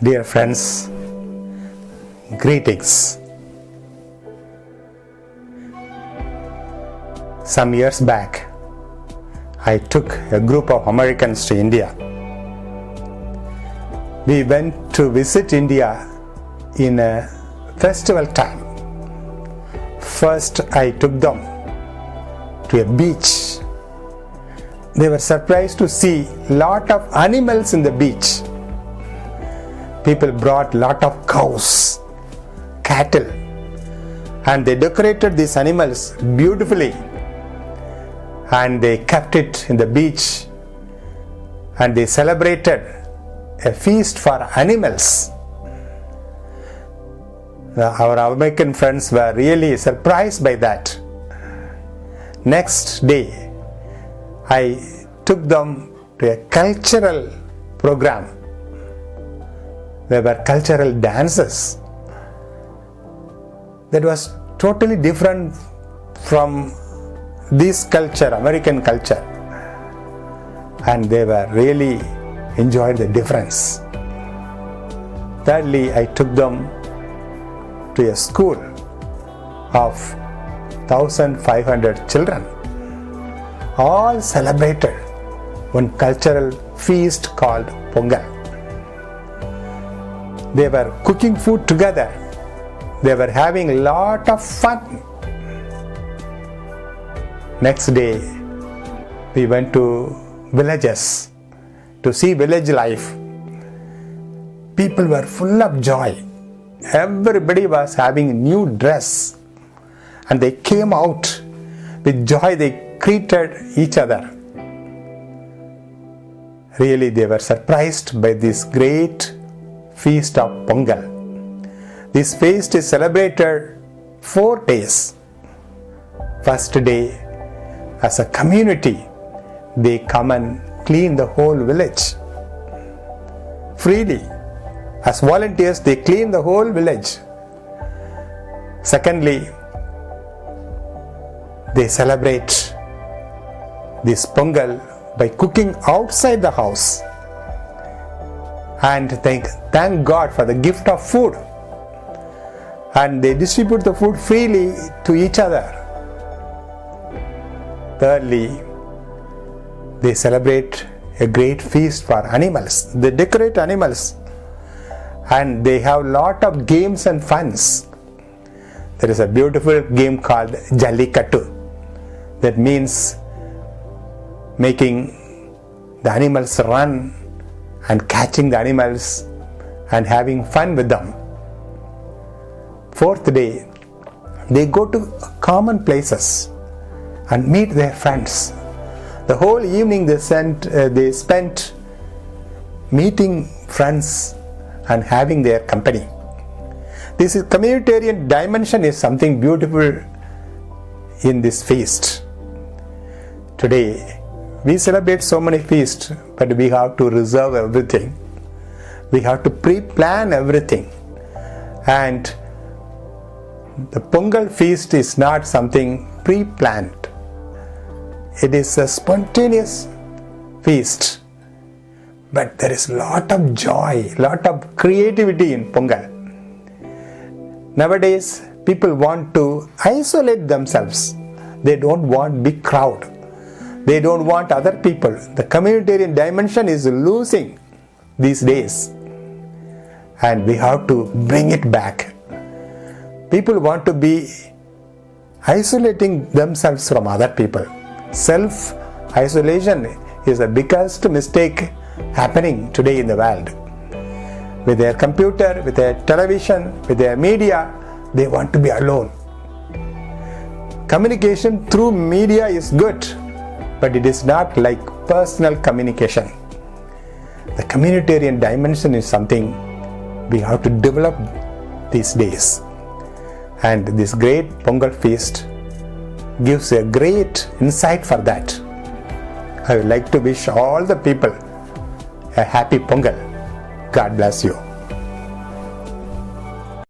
Dear friends, greetings. Some years back, I took a group of Americans to India. We went to visit India in a festival time. First, I took them to a beach. They were surprised to see lot of animals in the beach. People brought lot of cows, cattle, and they decorated these animals beautifully, and they kept it in the beach, and they celebrated a feast for animals. Our American friends were really surprised by that. Next day, I took them to a cultural program. There were cultural dances. That was totally different from this culture, American culture. And they were really enjoyed the difference. Thirdly, I took them to a school of 1,500 children. All celebrated one cultural feast called Pongal. They were cooking food together. They were having a lot of fun. Next day, we went to villages to see village life. People were full of joy. Everybody was having a new dress, and they came out with joy. They greeted each other. Really, they were surprised by this great feast of Pongal. This feast is celebrated 4 days. First day, as a community, they come and clean the whole village freely. As volunteers, they clean the whole village. Secondly, they celebrate this Pongal by cooking outside the house and thank God for the gift of food. And they distribute the food freely to each other. Thirdly, they celebrate a great feast for animals. They decorate animals and they have lot of games and funs. There is a beautiful game called Jallikattu. That means making the animals run and catching the animals and having fun with them. Fourth day, they go to common places and meet their friends. The whole evening they spent meeting friends and having their company. This is communitarian dimension is something beautiful in this feast. Today, we celebrate so many feasts, but we have to reserve everything. We have to pre-plan everything. And the Pongal feast is not something pre-planned. It is a spontaneous feast. But there is a lot of joy, lot of creativity in Pongal. Nowadays, people want to isolate themselves. They don't want big crowd. They don't want other people. The communitarian dimension is losing these days. And we have to bring it back. People want to be isolating themselves from other people. Self-isolation is the biggest mistake happening today in the world. With their computer, with their television, with their media, they want to be alone. Communication through media is good, but it is not like personal communication. The communitarian dimension is something we have to develop these days. And this great Pongal feast gives a great insight for that. I would like to wish all the people a happy Pongal. God bless you.